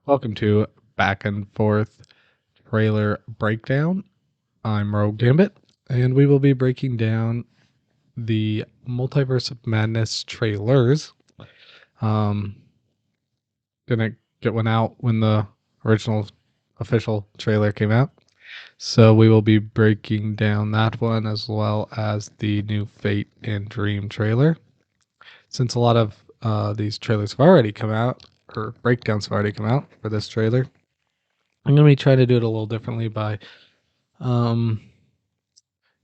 Welcome to Back and Forth Trailer Breakdown. I'm RogueGambit, and we will be breaking down the Multiverse of Madness trailers. Didn't get one out when the original official trailer came out, so we will be breaking down that one as well as the new Fate and Dream trailer. Since a lot of these trailers have already come out, or breakdowns have already come out for this trailer, I'm going to be trying to do it a little differently by um,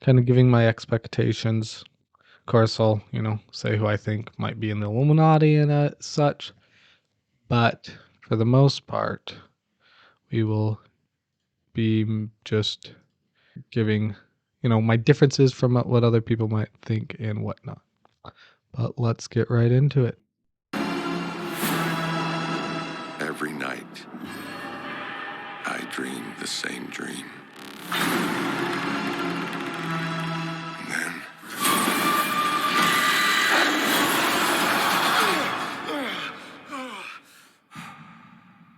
kind of giving my expectations. Of course, I'll, say who I think might be in the Illuminati and such. But for the most part, we will be just giving, my differences from what other people might think and whatnot. But let's get right into it. Every night, I dream the same dream. And then...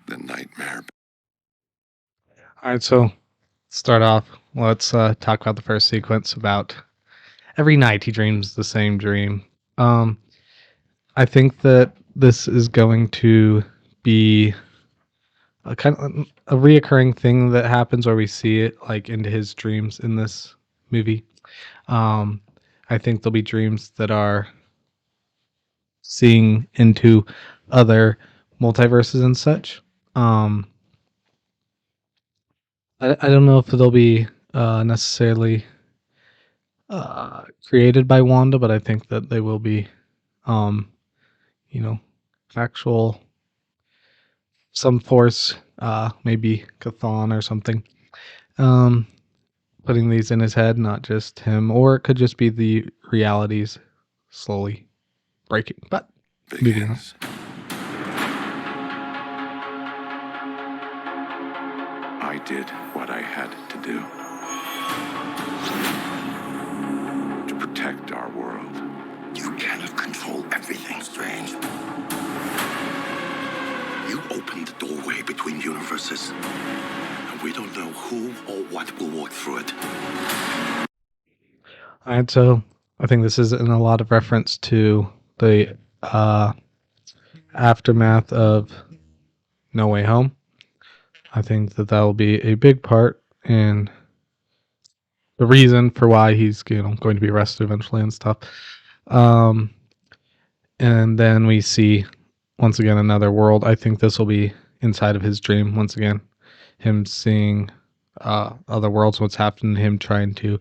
the nightmare. All right, so start off. Let's talk about the first sequence about every night he dreams the same dream. I think that this is going to be a kind of a reoccurring thing that happens where we see it like into his dreams in this movie. I think there'll be dreams that are seeing into other multiverses and such. I don't know if they'll be necessarily created by Wanda, but I think that they will be, you know, actual some force, maybe Chthon or something, putting these in his head, not just him, or it could just be the realities slowly breaking. But moving on. I did what I had to do to protect our world. You cannot control everything, Strange. You opened the doorway between universes, and we don't know who or what will walk through it. Alright, so I think this is in a lot of reference to the aftermath of No Way Home. I think that will be a big part in the reason for why he's going to be arrested eventually and stuff. And then we see once again another world. I think this will be inside of his dream once again, him seeing other worlds, what's happened to him, trying to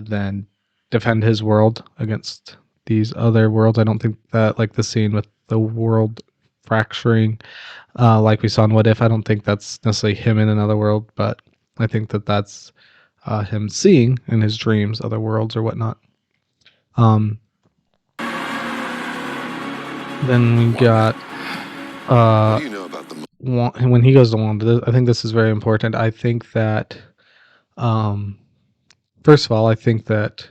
then defend his world against these other worlds. I don't think that, like the scene with the world fracturing, like we saw in What If, I don't think that's necessarily him in another world, but I think that that's him seeing in his dreams other worlds or whatnot. Then we got What do you know about the... when he goes to Wanda. I think this is very important. I think that first of all, I think that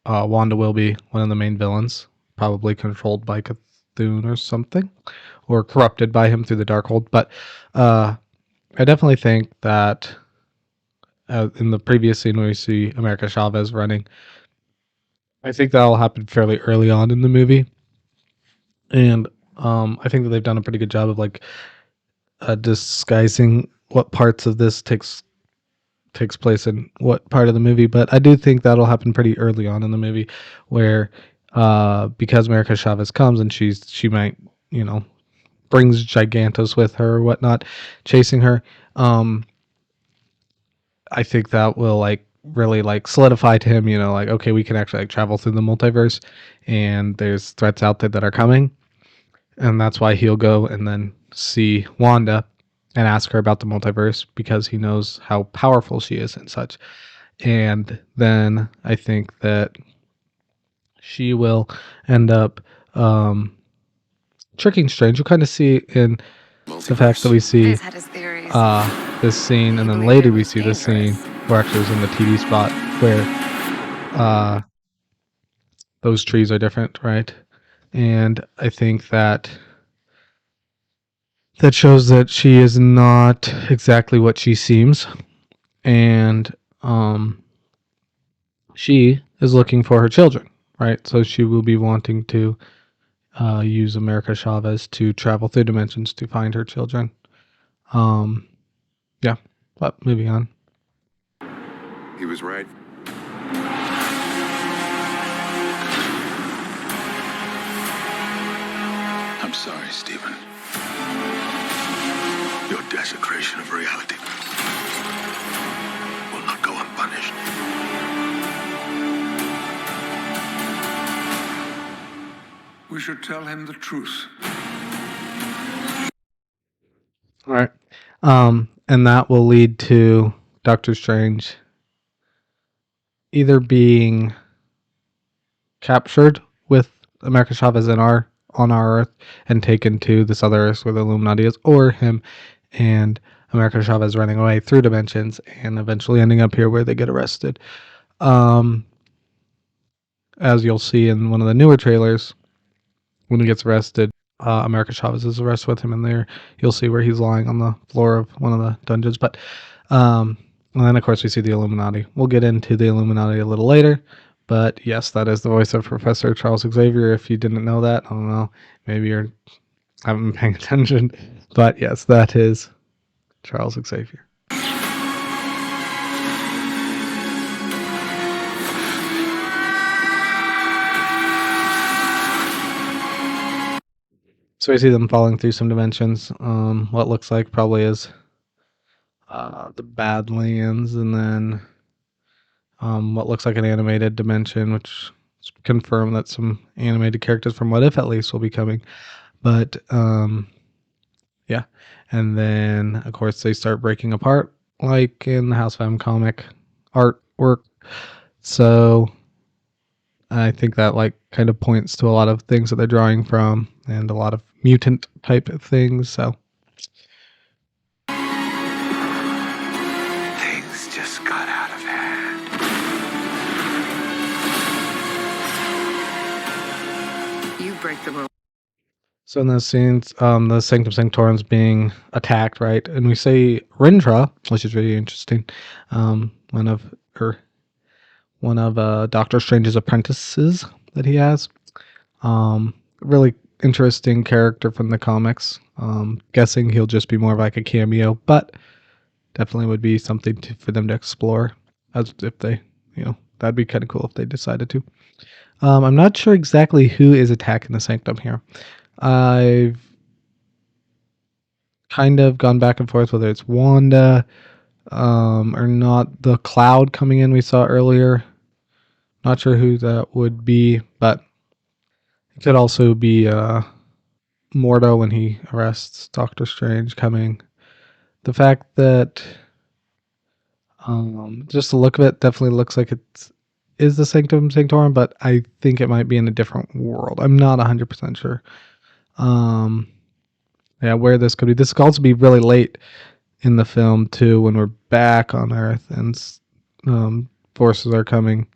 Wanda will be one of the main villains, probably controlled by Cthulhu or something, or corrupted by him through the Darkhold. But I definitely think that in the previous scene where we see America Chavez running, I think that'll happen fairly early on in the movie, and I think that they've done a pretty good job of like disguising what parts of this takes place in what part of the movie. But I do think that'll happen pretty early on in the movie, where because America Chavez comes and she might brings Gigantos with her or whatnot, chasing her. I think that will like really like solidify to him, like, okay, we can actually like travel through the multiverse, and there's threats out there that are coming, and that's why he'll go and then see Wanda and ask her about the multiverse because he knows how powerful she is and such. And then I think that she will end up tricking Strange. You'll kind of see in the fact that we see this scene, and then later we see this scene where actually it was in the TV spot where those trees are different, right? And I think that that shows that she is not exactly what she seems, and she is looking for her children, right? So she will be wanting to use America Chavez to travel through dimensions to find her children. Yeah, but moving on. He was right. I'm sorry, Stephen. Your desecration of reality will not go unpunished. We should tell him the truth. All right. And that will lead to Doctor Strange either being captured with America Chavez on our Earth and taken to this other Earth where the Illuminati is, or him and America Chavez running away through dimensions and eventually ending up here where they get arrested. As you'll see in one of the newer trailers, when he gets arrested, America Chavez is arrested with him in there. You'll see where he's lying on the floor of one of the dungeons. But and then of course we see the Illuminati. We'll get into the Illuminati a little later. But yes, that is the voice of Professor Charles Xavier. If you didn't know that, I don't know. Maybe you haven't been paying attention. But yes, that is Charles Xavier. So we see them falling through some dimensions. What looks like probably is the Badlands, and then what looks like an animated dimension, which confirmed that some animated characters from What If at least will be coming. But yeah, and then of course they start breaking apart like in the House of M comic artwork. So I think that like kind of points to a lot of things that they're drawing from and a lot of mutant type of things. So Things just got out of hand. You break the rules. So in those scenes, the Sanctum Sanctorum's being attacked, right? And we say Rindra, which is really interesting. One of Doctor Strange's apprentices that he has. Really interesting character from the comics. Guessing he'll just be more of like a cameo, but definitely would be something for them to explore. As if they, that'd be kind of cool if they decided to. I'm not sure exactly who is attacking the Sanctum here. I've kind of gone back and forth whether it's Wanda or not. The cloud coming in we saw earlier. Not sure who that would be, but it could also be Mordo when he arrests Doctor Strange coming. The fact that just the look of it definitely looks like it is the Sanctum Sanctorum, but I think it might be in a different world. I'm not 100% sure. Yeah, where this could be. This could also be really late in the film too, when we're back on Earth and forces are coming.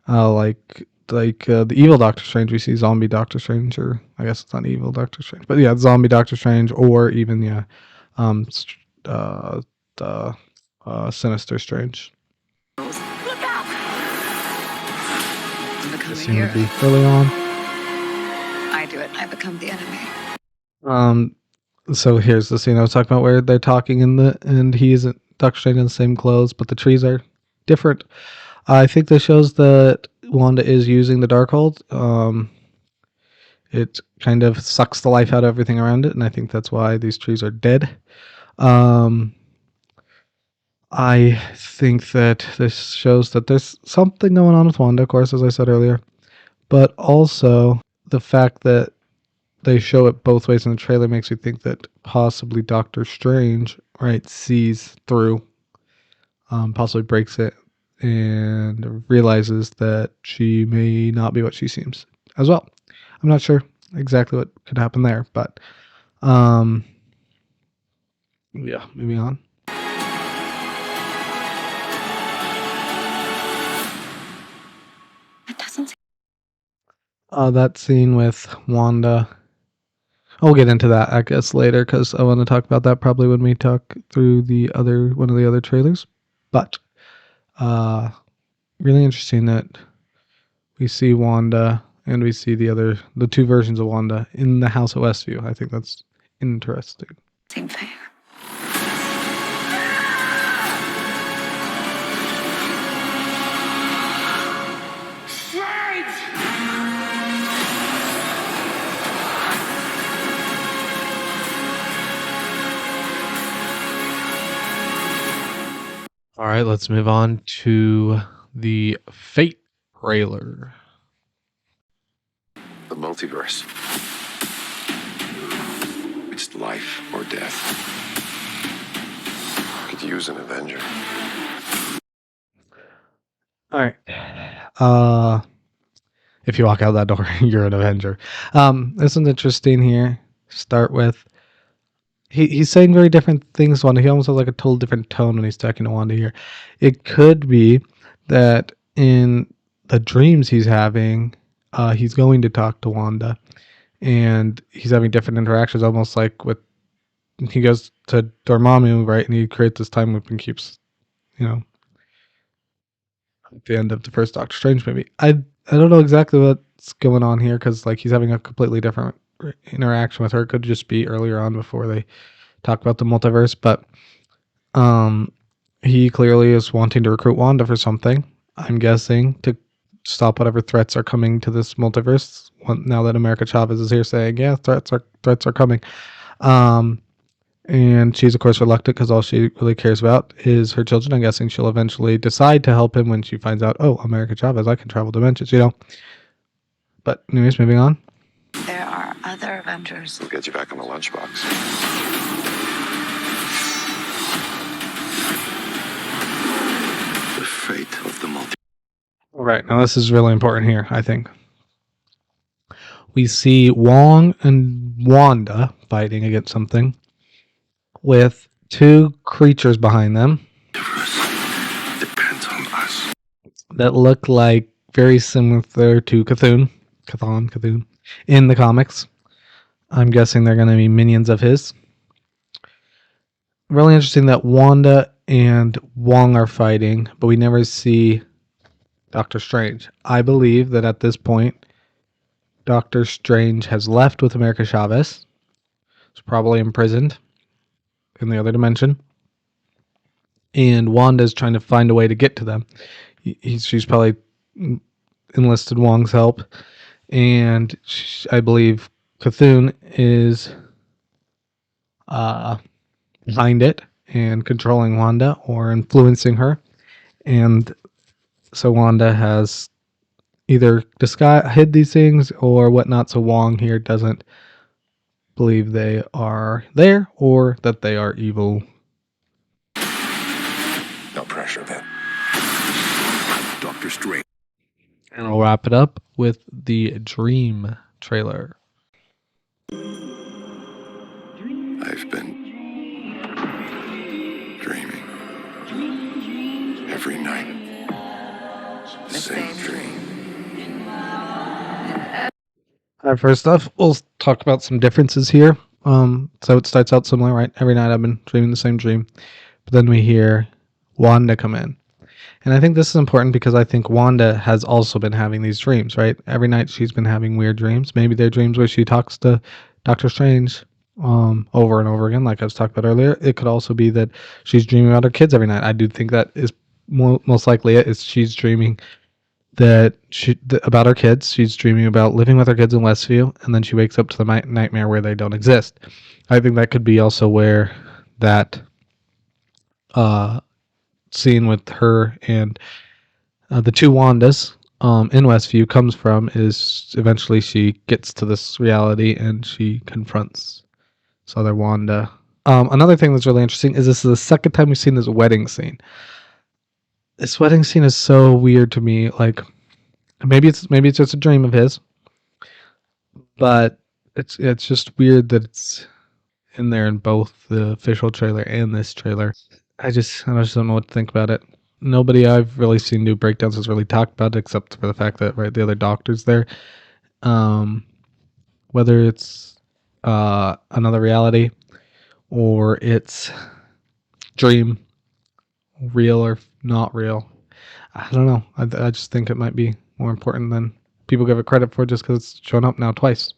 Like the evil Doctor Strange, we see zombie Doctor Strange, or I guess it's not evil Doctor Strange, but yeah, zombie Doctor Strange, or even the Sinister Strange. Look out! I'm becoming This a scene would hero. be early on. I do it, and I become the enemy. So here's the scene I was talking about where they're talking and he's Doctor Strange in the same clothes, but the trees are different. I think this shows that Wanda is using the Darkhold. It kind of sucks the life out of everything around it, and I think that's why these trees are dead. I think that this shows that there's something going on with Wanda, of course, as I said earlier, but also the fact that they show it both ways in the trailer makes me think that possibly Doctor Strange, right, sees through, possibly breaks it, and realizes that she may not be what she seems as well. I'm not sure exactly what could happen there, but yeah, moving on. It doesn't. That scene with Wanda I'll get into that, I guess, later because I want to talk about that probably when we talk through one of the other trailers. But really interesting that we see Wanda and we see the two versions of Wanda in the house at Westview. I think that's interesting. Seem fair. All right, let's move on to the Fate trailer. The multiverse. It's life or death. Could use an Avenger. All right. If you walk out that door, you're an Avenger. This one's interesting here. Start with he's saying very different things to Wanda. He almost has like a total different tone when he's talking to Wanda here. It could be that in the dreams he's having, he's going to talk to Wanda, and he's having different interactions, almost like with he goes to Dormammu, right, and he creates this time loop and keeps, at the end of the first Doctor Strange movie. I don't know exactly what's going on here because like he's having a completely different interaction with her. It could just be earlier on before they talk about the multiverse, but he clearly is wanting to recruit Wanda for something. I'm guessing to stop whatever threats are coming to this multiverse. Now that America Chavez is here saying, yeah, threats are coming. And she's of course reluctant because all she really cares about is her children. I'm guessing she'll eventually decide to help him when she finds out, oh, America Chavez, I can travel dimensions, But anyways, moving on. There are other Avengers. We'll get you back on the lunchbox. The fate of the multiverse. All right, now this is really important here, I think. We see Wong and Wanda fighting against something with two creatures behind them Depends on us. that look like very similar to Cthulhu in the comics. I'm guessing they're going to be minions of his. Really interesting that Wanda and Wong are fighting, but we never see Doctor Strange. I believe that at this point, Doctor Strange has left with America Chavez. He's probably imprisoned in the other dimension. And Wanda's trying to find a way to get to them. She's probably enlisted Wong's help. And I believe Cthulhu is behind it and controlling Wanda or influencing her. And so Wanda has either hid these things or whatnot, so Wong here doesn't believe they are there or that they are evil. No pressure, then. Doctor Strange. And we'll wrap it up with the Dream trailer. I've been dreaming. Every night. The same dream. All right, first off, we'll talk about some differences here. So it starts out similar, right? Every night I've been dreaming the same dream. But then we hear Wanda come in. And I think this is important because I think Wanda has also been having these dreams, right? Every night she's been having weird dreams. Maybe they're dreams where she talks to Doctor Strange over and over again, like I was talking about earlier. It could also be that she's dreaming about her kids every night. I do think that is most likely it. Is she's dreaming about her kids. She's dreaming about living with her kids in Westview, and then she wakes up to the nightmare where they don't exist. I think that could be also where that scene with her and the two Wandas in Westview comes from. Is eventually she gets to this reality and she confronts this other Wanda. Another thing that's really interesting is this is the second time we've seen this wedding scene. This wedding scene is so weird to me. Like maybe it's just a dream of his, but it's just weird that it's in there in both the official trailer and this trailer. I just don't know what to think about it. Nobody I've really seen do breakdowns has really talked about it, except for the fact that the other doctor's there. Whether it's another reality, or it's dream, real or not real. I don't know. I just think it might be more important than people give it credit for just because it's shown up now twice.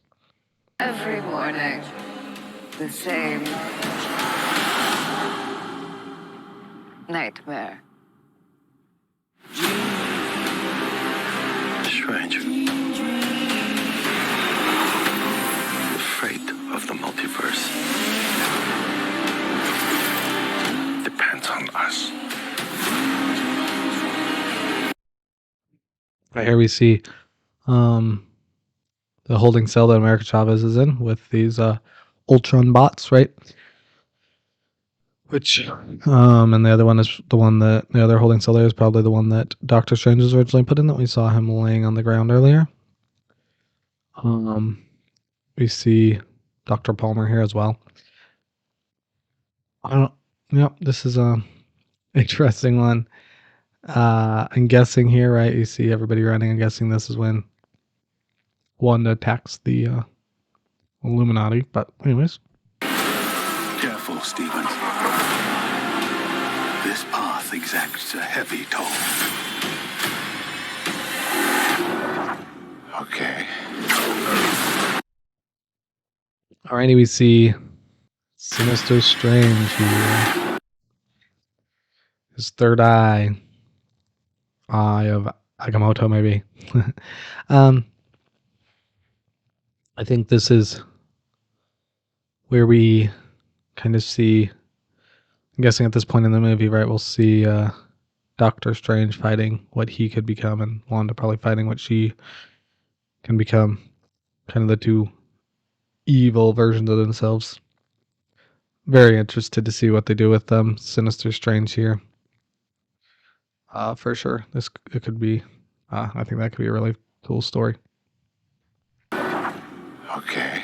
Every morning, the same nightmare. Strange. The fate of the multiverse depends on us. Right here we see the holding cell that America Chavez is in with these Ultron bots, right? Which and the other one is the one that the other holding cell there is probably the one that Doctor Strange was originally put in, that we saw him laying on the ground earlier. We see Dr. Palmer here as well. This is a interesting one. I'm guessing here, right? You see everybody running. I'm guessing this is when Wanda attacks the Illuminati. But anyways, Careful, Stephen. This path exacts a heavy toll. Okay. alrighty, we see Sinister Strange here. His third eye of Agamotto, maybe. I think this is where we kind of see, I'm guessing at this point in the movie, right, we'll see Doctor Strange fighting what he could become, and Wanda probably fighting what she can become. Kind of the two evil versions of themselves. Very interested to see what they do with them. Sinister Strange here. For sure. It could be, I think that could be a really cool story. Okay.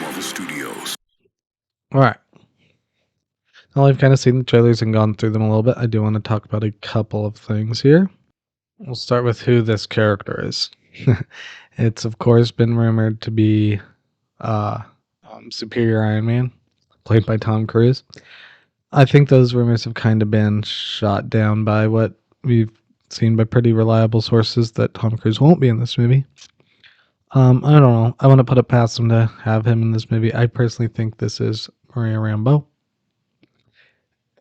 Marvel Studios. All right. Now I've kind of seen the trailers and gone through them a little bit. I do want to talk about a couple of things here. We'll start with who this character is. It's, of course, been rumored to be Superior Iron Man, played by Tom Cruise. I think those rumors have kind of been shot down by what we've seen by pretty reliable sources, that Tom Cruise won't be in this movie. I don't know. I want to put it past him to have him in this movie. I personally think this is Maria Rambeau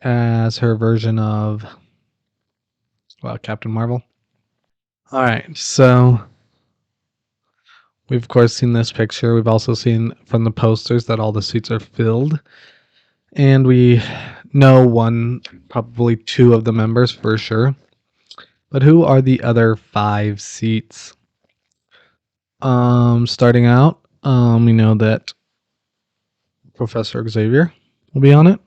as her version of, well, Captain Marvel. All right, so we've of course seen this picture. We've also seen from the posters that all the seats are filled, and we know one, probably two of the members for sure. But who are the other 5 seats? Starting out, we know that Professor Xavier will be on it.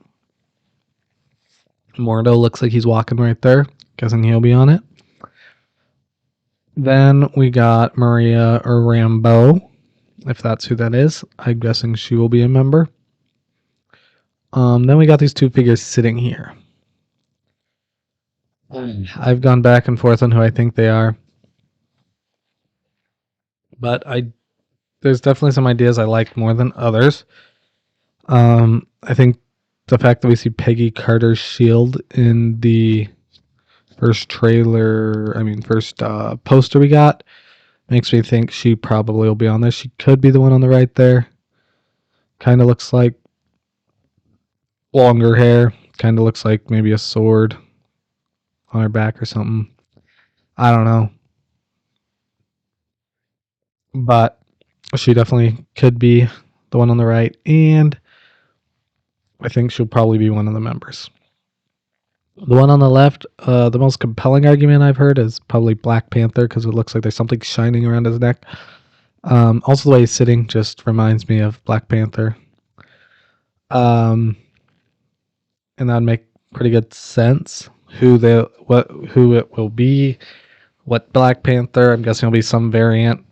Mordo looks like he's walking right there. Guessing he'll be on it. Then we got Maria Rambeau, if that's who that is. I'm guessing she will be a member. Then we got these 2 figures sitting here. I've gone back and forth on who I think they are. But there's definitely some ideas I like more than others. I think the fact that we see Peggy Carter's shield in the first poster we got makes me think she probably will be on there. She could be the one on the right there. Kind of looks like longer hair. Kind of looks like maybe a sword on her back or something. I don't know. But she definitely could be the one on the right. And I think she'll probably be one of the members. The one on the left, the most compelling argument I've heard is probably Black Panther, because it looks like there's something shining around his neck. Also, the way he's sitting just reminds me of Black Panther. And that would make pretty good sense. Who it will be, what Black Panther. I'm guessing it'll be some variant.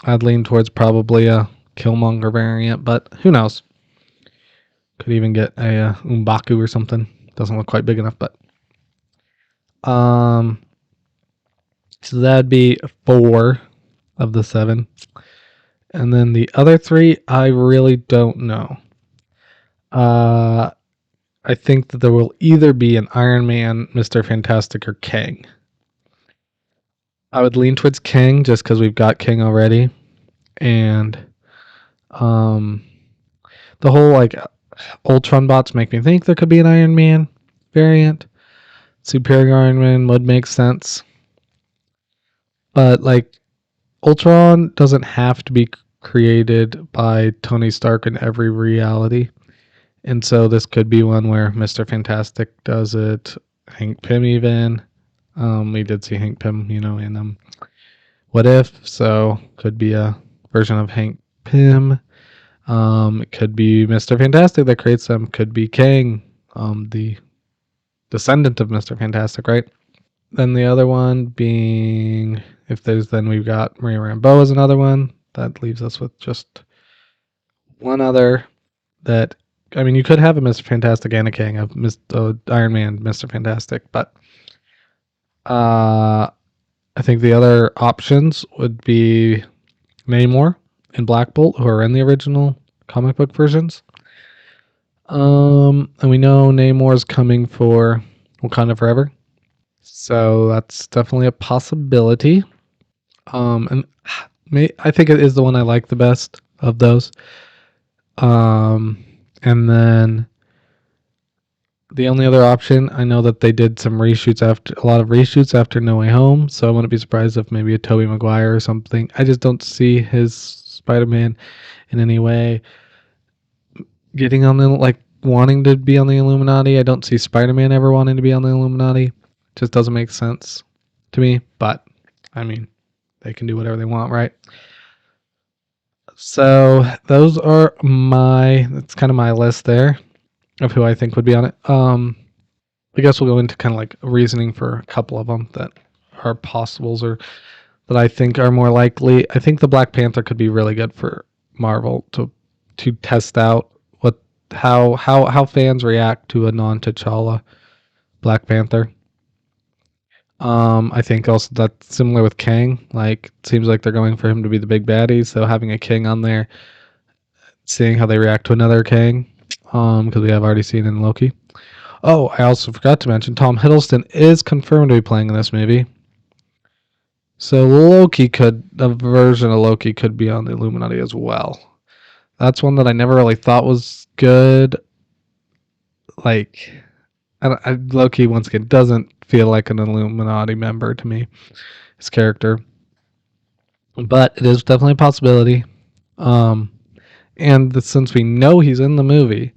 I'd lean towards probably a Killmonger variant, but who knows? Could even get a M'Baku or something. Doesn't look quite big enough, but So that'd be 4 of the 7. And then the other 3, I really don't know. I think that there will either be an Iron Man, Mr. Fantastic, or Kang. I would lean towards Kang just because we've got Kang already. And the whole like Ultron bots make me think there could be an Iron Man variant. Superior Iron Man would make sense. But like Ultron doesn't have to be created by Tony Stark in every reality. And so this could be one where Mr. Fantastic does it. Hank Pym even. We did see Hank Pym, in What If, so could be a version of Hank Pym. It could be Mr. Fantastic that creates them. Could be Kang, the descendant of Mr. Fantastic, right? Then the other one being, then we've got Maria Rambeau as another one. That leaves us with just one other that, I mean, you could have a Mr. Fantastic and a Kang of Iron Man, Mr. Fantastic, but I think the other options would be Namor and Black Bolt, who are in the original comic book versions. And we know Namor's coming for Wakanda Forever. So that's definitely a possibility. And I think it is the one I like the best of those. And then the only other option, I know that they did a lot of reshoots after No Way Home, so I wouldn't be surprised if maybe a Tobey Maguire or something. I just don't see his Spider-Man in any way getting on wanting to be on the Illuminati. I don't see Spider-Man ever wanting to be on the Illuminati. Just doesn't make sense to me, but I mean, they can do whatever they want, right? So those are that's kind of my list there of who I think would be on it. I guess we'll go into kind of like reasoning for a couple of them that are possibles or that I think are more likely. I think the Black Panther could be really good for Marvel to test out how fans react to a non-T'Challa Black Panther. I think also that's similar with Kang. Like, it seems like they're going for him to be the big baddie, so having a King on there, seeing how they react to another Kang, because we have already seen in Loki. Oh, I also forgot to mention Tom Hiddleston is confirmed to be playing in this movie. So a version of Loki could be on the Illuminati as well. That's one that I never really thought was good. Like, Loki, once again, doesn't feel like an Illuminati member to me, his character. But it is definitely a possibility. And since we know he's in the movie,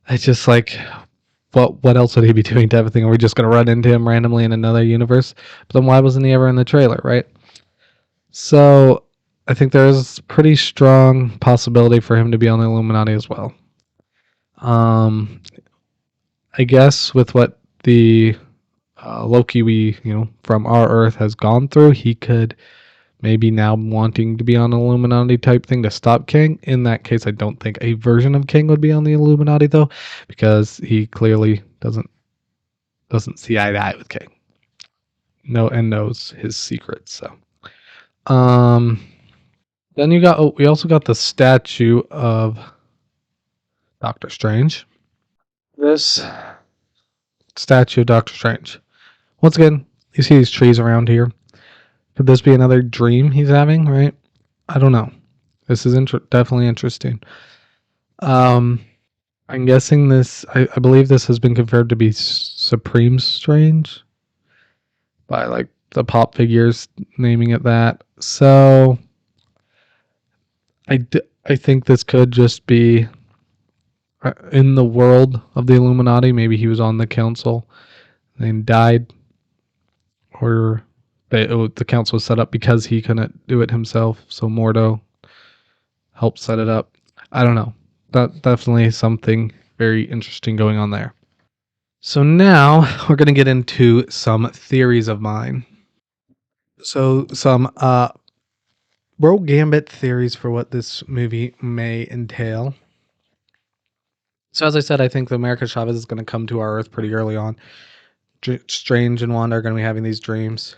I just like, what else would he be doing to everything? Are we just going to run into him randomly in another universe? But then why wasn't he ever in the trailer, right? So I think there is pretty strong possibility for him to be on the Illuminati as well. I guess with what the Loki from our Earth has gone through, he could maybe now wanting to be on an Illuminati type thing to stop King. In that case, I don't think a version of King would be on the Illuminati though, because he clearly doesn't see eye to eye with King. And knows his secrets. So, then we also got the statue of Doctor Strange. This statue of Doctor Strange. Once again, you see these trees around here. Could this be another dream he's having, right? I don't know. This is definitely interesting. I'm guessing I believe this has been confirmed to be Supreme Strange by like the pop figures naming it that. So I think this could just be in the world of the Illuminati. Maybe he was on the council and died, or the council was set up because he couldn't do it himself. So Mordo helped set it up. I don't know. That definitely something very interesting going on there. So now we're going to get into some theories of mine. So some RogueGambit theories for what this movie may entail. So as I said, I think the America Chavez is going to come to our Earth pretty early on. Strange and Wanda are going to be having these dreams.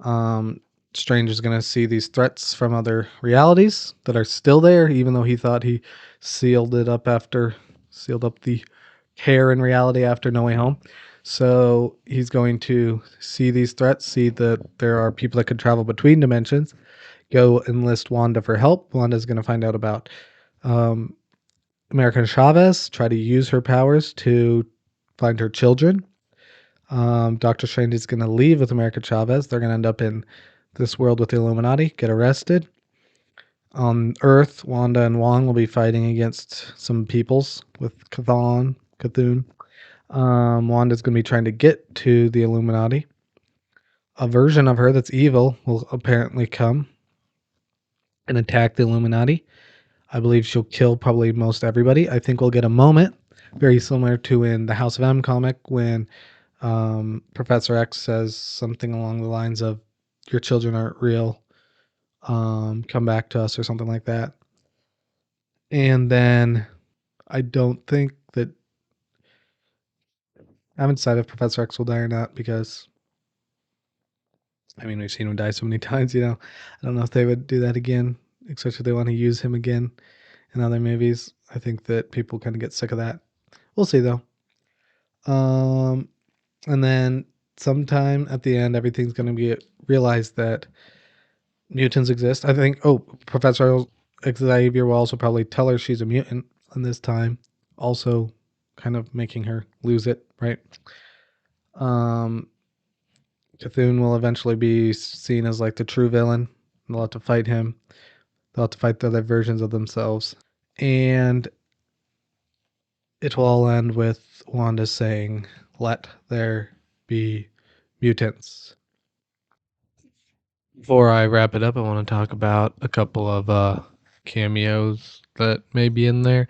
Strange is going to see these threats from other realities that are still there, even though he thought he sealed up the hair in reality after No Way Home. So he's going to see these threats, see that there are people that could travel between dimensions, go enlist Wanda for help. Wanda's going to find out about um, American Chavez, try to use her powers to find her children. Doctor Strange is going to leave with America Chavez. They're going to end up in this world with the Illuminati, get arrested. On Earth, Wanda and Wong will be fighting against some peoples with Cthulhu. Wanda's going to be trying to get to the Illuminati. A version of her that's evil will apparently come and attack the Illuminati. I believe she'll kill probably most everybody. I think we'll get a moment very similar to in the House of M comic when Professor X says something along the lines of, "Your children aren't real. Come back to us," or something like that. And then I don't think that I haven't decided if Professor X will die or not because I mean we've seen him die so many times. I don't know if they would do that again, especially if they want to use him again in other movies. I think that people kind of get sick of that. We'll see though. And then sometime at the end, everything's going to be realized that mutants exist. I think, Professor Xavier will also probably tell her she's a mutant in this time, also kind of making her lose it, right? Cthulhu will eventually be seen as like the true villain. They'll have to fight him. They'll have to fight the other versions of themselves. And it will all end with Wanda saying, "Let there be mutants." Before I wrap it up, I want to talk about a couple of cameos that may be in there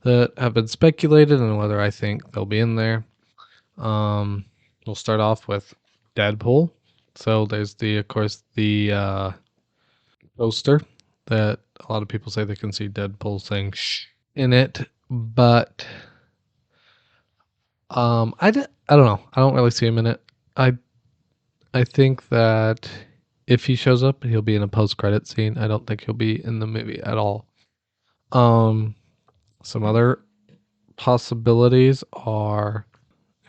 that have been speculated and whether I think they'll be in there. We'll start off with Deadpool. So there's of course, the poster that a lot of people say they can see Deadpool saying "shh" in it, but I don't know. I don't really see him in it. I think that if he shows up, he'll be in a post-credit scene. I don't think he'll be in the movie at all. Some other possibilities are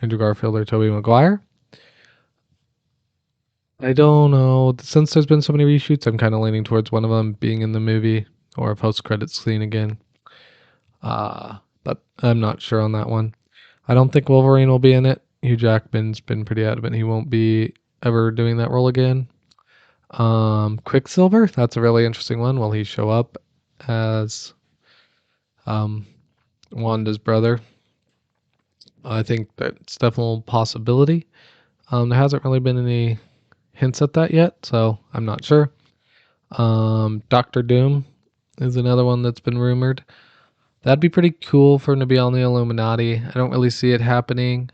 Andrew Garfield or Tobey Maguire. I don't know. Since there's been so many reshoots, I'm kind of leaning towards one of them being in the movie or a post-credit scene again. But I'm not sure on that one. I don't think Wolverine will be in it. Hugh Jackman's been pretty adamant he won't be ever doing that role again. Quicksilver, that's a really interesting one. Will he show up as Wanda's brother? I think that's definitely a possibility. There hasn't really been any hints at that yet, so I'm not sure. Doctor Doom is another one that's been rumored. That'd be pretty cool for him to be on the Illuminati. I don't really see it happening.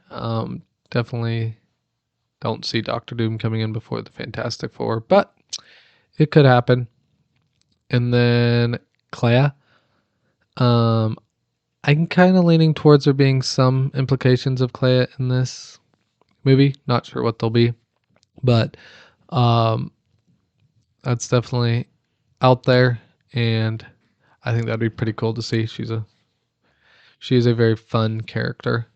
Definitely don't see Doctor Doom coming in before the Fantastic Four, but it could happen. And then Clea. I'm kind of leaning towards there being some implications of Clea in this movie. Not sure what they'll be, but that's definitely out there, and I think that'd be pretty cool to see. She is a very fun character.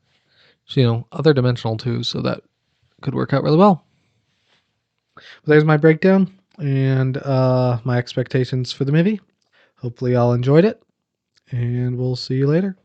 She's, other dimensional too, so that could work out really well. But there's my breakdown and my expectations for the movie. Hopefully y'all enjoyed it, and we'll see you later.